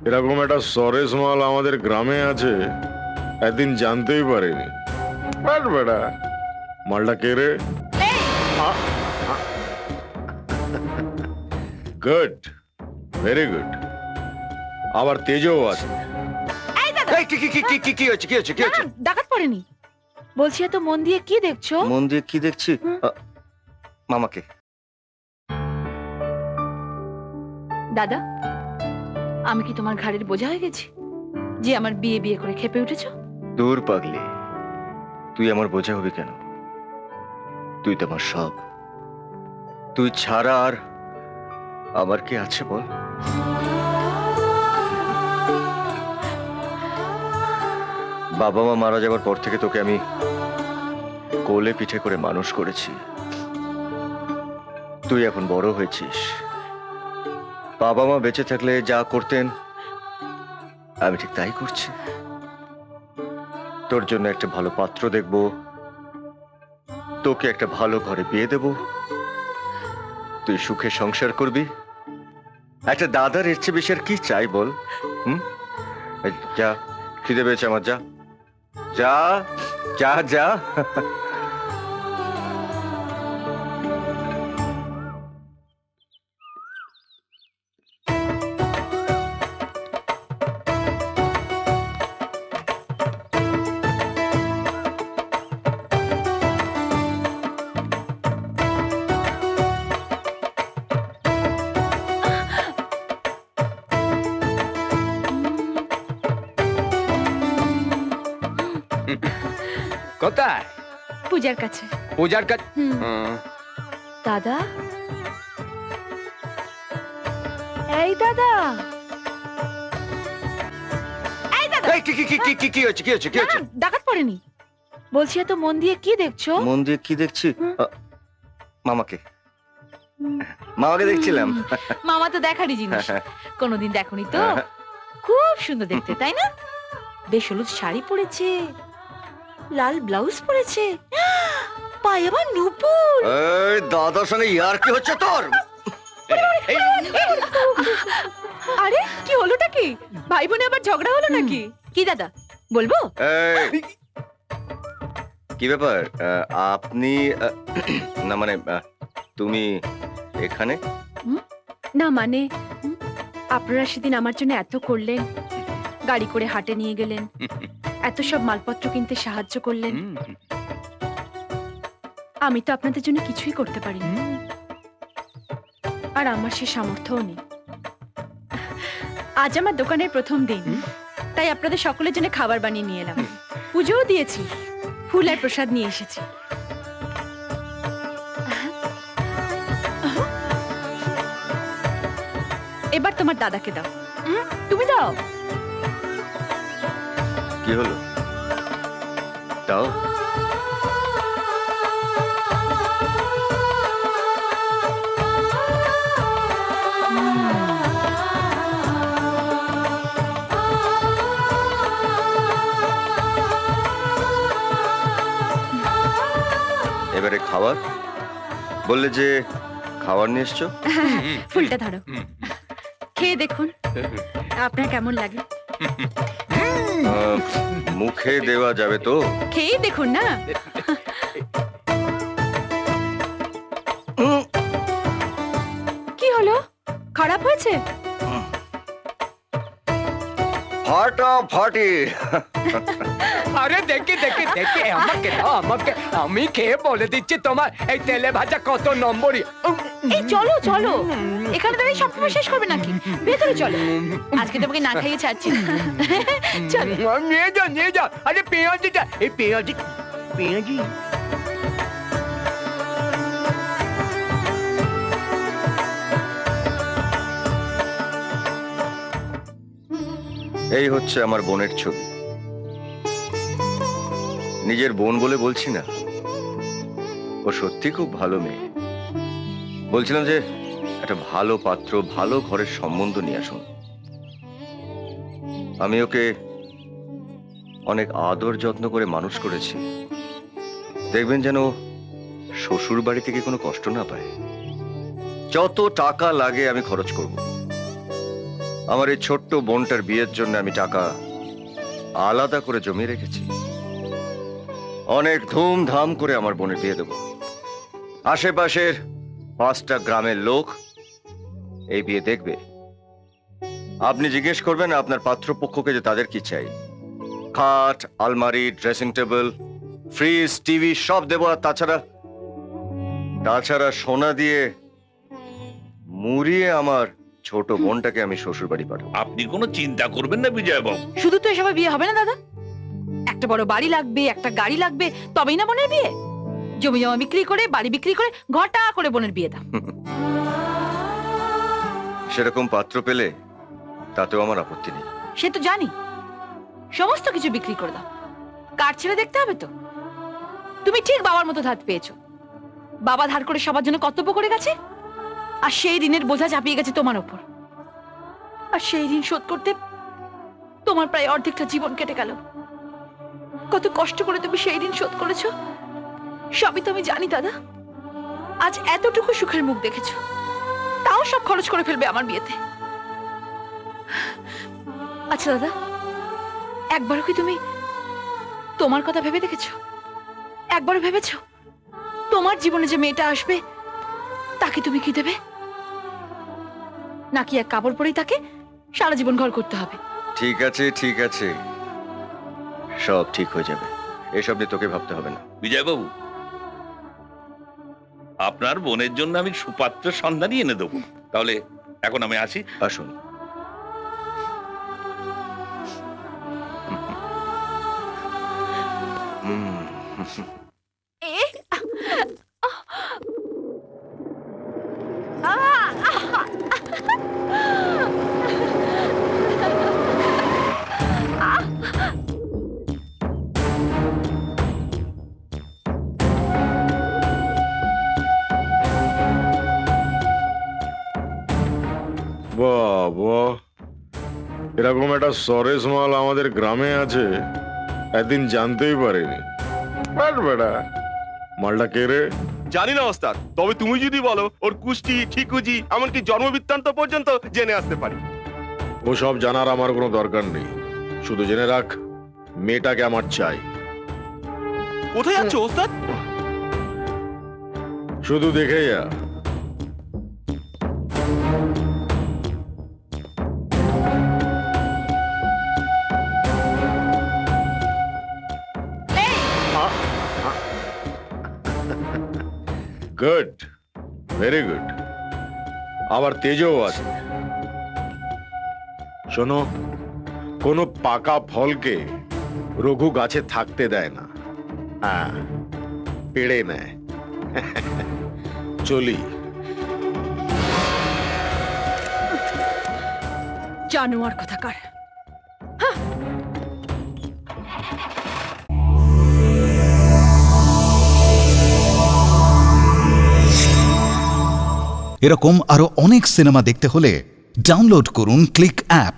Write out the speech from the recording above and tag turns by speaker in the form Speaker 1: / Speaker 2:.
Speaker 1: এরকম একটা সরেস মাল আমাদের গ্রামে আছে একদিন জানতেই পারিনি। বাট বেটা মালটা কে রে? Good, very good. আবার তেজও আছে।
Speaker 2: এই দাদা,
Speaker 3: কি হচ্ছে কি হচ্ছে কি হচ্ছে?
Speaker 2: ডাকাত পড়েনি বলছি। এত মন দিয়ে কি দেখছো?
Speaker 3: মন দিয়ে কি দেখছি? মামাকে।
Speaker 2: দাদা, আমি কি তোমার ঘাড়ের বোঝা হয়ে গেছি যে আমার বিয়ে বিয়ে করে খেপে উঠেছো?
Speaker 3: দূর পাগলি, তুই আমার বোঝা হবি কেন? তুই তো আমার সব। তুই ছাড়া আর আমার কি আছে বল? বাবা মা মারা যাবার পর থেকে তোকে আমি কোলে পিঠে করে মানুষ করেছি। তুই এখন বড় হয়েছিস। বাবা মা বেঁচে থাকলে যা করতেন আমি ঠিক তাই করছি। তোর জন্য একটা ভালো পাত্র দেখব, তোকে একটা ভালো ঘরে বিয়ে দেব, তুই সুখে সংসার করবি। একটা দাদার এর চেয়ে বেশি আর কি চাই বল? এই যা, খিদে পেয়েছে আমার, যা যা যা যা।
Speaker 4: কোথায়?
Speaker 2: পূজার কাছে।
Speaker 4: পূজার কাছে?
Speaker 2: দাদা, এই দাদা, এই দাদা,
Speaker 3: কি হচ্ছে কি হচ্ছে কি হচ্ছে?
Speaker 2: ডাকাত পড়েনি বলছি। এত মন দিয়ে কি দেখছো?
Speaker 3: মন দিয়ে কি দেখছি? মামাকে। মামাকে দেখছিলাম।
Speaker 2: মামা তো দেখারই জিনিস, কোনোদিন দেখোনি তো। খুব সুন্দর দেখতে, তাই না? বেশ হলুদ শাড়ি পরেছে, লাল ব্লাউজ পরেছে, পায়ে আবার নুপুর।
Speaker 3: এই দাদার সঙ্গে ইয়ার কি হচ্ছে তোর?
Speaker 2: আরে কি হলোটা কি? ভাই বোনে আবার ঝগড়া হলো নাকি? কি দাদা বলবো?
Speaker 3: এই, কি ব্যাপার? আপনি না মানে তুমি এখানে?
Speaker 2: না মানে, আপনারা সেদিন আমার জন্য এত করলেন, গাড়ি করে হাটে নিয়ে গেলেন, এত সব মালপত্র কিনতে সাহায্য করলেন। আমি তো আপনাদের জন্য কিছুই করতে পারিনি, আর আমার সে সামর্থ্যও নেই। আজ আমার দোকানের প্রথম দিন, তাই আপনাদের সকলের জন্য খাবার বানিয়ে নিয়ে এলাম। পুজোও দিয়েছি, ফুল আর প্রসাদ নিয়ে এসেছি। এবার তোমার দাদাকে দাও। তুমি দাও।
Speaker 3: কি হলো? দাও। এবারে খাবার বললে যে খাবার নিয়ে এসছো।
Speaker 2: ফুলটা ধরো, খেয়ে দেখুন আপনার কেমন লাগে।
Speaker 3: মুখে দেওয়া যাবে তো?
Speaker 2: খেয়ে দেখুন না। কি হলো, খারাপ হয়েছে?
Speaker 3: ফাটাফাটি।
Speaker 4: আরে দেখে দেখে দেখে আমাকে দাও, আমাকে। আমি খেয়ে বলে দিচ্ছি তোমার এই তেলে ভাজা কত নম্বরই।
Speaker 2: এই চলো চলো, এখানে দাঁড়িয়ে সবসময় শেষ করবে নাকি? ভেতরে চলো, আজকে তোমাকে না খাইয়ে ছাড়ছি না। চলো।
Speaker 4: নিয়ে যাও নিয়ে যাও। আরে পেঁয়াজিটা, এই পেঁয়াজি পেঁয়াজি।
Speaker 3: এই হচ্ছে আমার বোনের ছবি। নিজের বোন বলে বলছি না, ও সত্যি খুব ভালো মেয়ে। বলছিলাম যে একটা ভালো পাত্র, ভালো ঘরের সম্বন্ধ নিয়ে আসুন। আমি ওকে অনেক আদর যত্ন করে মানুষ করেছি। দেখবেন যেন শ্বশুর বাড়ি থেকে কোনো কষ্ট না পায়। যত টাকা লাগে আমি খরচ করব। আমার এই ছোট্ট বোনটার বিয়ের জন্য আমি টাকা আলাদা করে জমিয়ে রেখেছি। অনেক ধুমধাম করে আমার বোনের বিয়ে দেব। আশেপাশের 5টা গ্রামের লোক এই বিয়ে দেখবে। আপনি জিজ্ঞেস করবেন আপনার পাত্রপক্ষকে যে তাদের কি চাই। খাট, আলমারি, ড্রেসিং টেবিল, ফ্রিজ, টিভি সব দেবো। আর তাছাড়া সোনা দিয়ে মুড়িয়ে আমার ছোট বোনটাকে আমি শ্বশুর বাড়ি পাঠাবো।
Speaker 5: আপনি কোনো চিন্তা করবেন না বিজয় বাবু।
Speaker 2: শুধু তো এসবে বিয়ে হবে না দাদা, একটা বড় বাড়ি লাগবে, একটা গাড়ি লাগবে, তবেই না বোনের বিয়ে। জমি জমা বিক্রি করে, বাড়ি বিক্রি করে, ঘটা করে বোনের বিয়ে দাও।
Speaker 3: সেরকম পাত্র পেলে তাতেও আমার আপত্তি নেই।
Speaker 2: সে তো জানি, সমস্ত কিছু বিক্রি করে দাও। কার ছেলে দেখতে হবে তো। তুমি ঠিক বাবার মতো ধার পেয়েছো। বাবা ধার করে সবার জন্য কর্তব্য করে গেছে, আর সেই ঋণের বোঝা চাপিয়ে গেছে তোমার ওপর। আর সেই ঋণ শোধ করতে তোমার প্রায় অর্ধেকটা জীবন কেটে গেল। কত কষ্ট করে তুমি সেই ঋণ শোধ করেছো সবই তো আমি জানি দাদা। আজ এতটুকু সুখের মুখ দেখেছো, তাও সব খরচ করে ফেলবে আমার বিয়েতে। আচ্ছা দাদা, একবারও কি তুমি তোমার কথা ভেবে দেখেছো? একবারও ভেবেছো তোমার জীবনে যে মেয়েটা আসবে তাকে তুমি কি দেবে? নাকি এক কাপড় পরেই তাকে সারা জীবন ঘর করতে হবে?
Speaker 3: ঠিক আছে, ঠিক আছে, সব ঠিক হয়ে যাবে। এসব নিয়ে তোকে ভাবতে হবে না।
Speaker 5: বিজয় বাবু, আপনার বোনের জন্য আমি সুপাত্রের সন্ধানই এনে দেবো। তাহলে এখন আমি আসি।
Speaker 3: আসুন।
Speaker 2: এ আহ!
Speaker 1: বাহ বাহ, এরকম একটা সরেস মাল আমাদের গ্রামে আছে একদিন জানতেই পারিনি। বাট বেটা, মালটা কে রে?
Speaker 6: জানি না ওস্তাদ, তবে তুমি যদি বলো ওর কুষ্টি, ঠিকুজি, এমনকি জন্মবৃত্তান্ত পর্যন্ত জেনে আসতে পারি।
Speaker 1: ওসব জানার আমার কোনো দরকার নেই। শুধু জেনে রাখ, মেয়েটাকে আমার চাই।
Speaker 6: কোথায় যাচ্ছ ওস্তাদ?
Speaker 1: শুধু দেখে যা। Good, very good. আবার তেজও আছে। শোনো, কোনো পাকা ফলকে রঘু গাছে থাকতে দেয় না, হ্যাঁ, পেড়ে নেয়। চলি।
Speaker 2: জানোয়ার কথাকার।
Speaker 7: এরকম আরো অনেক সিনেমা দেখতে হলে ডাউনলোড করুন ক্লিক অ্যাপ।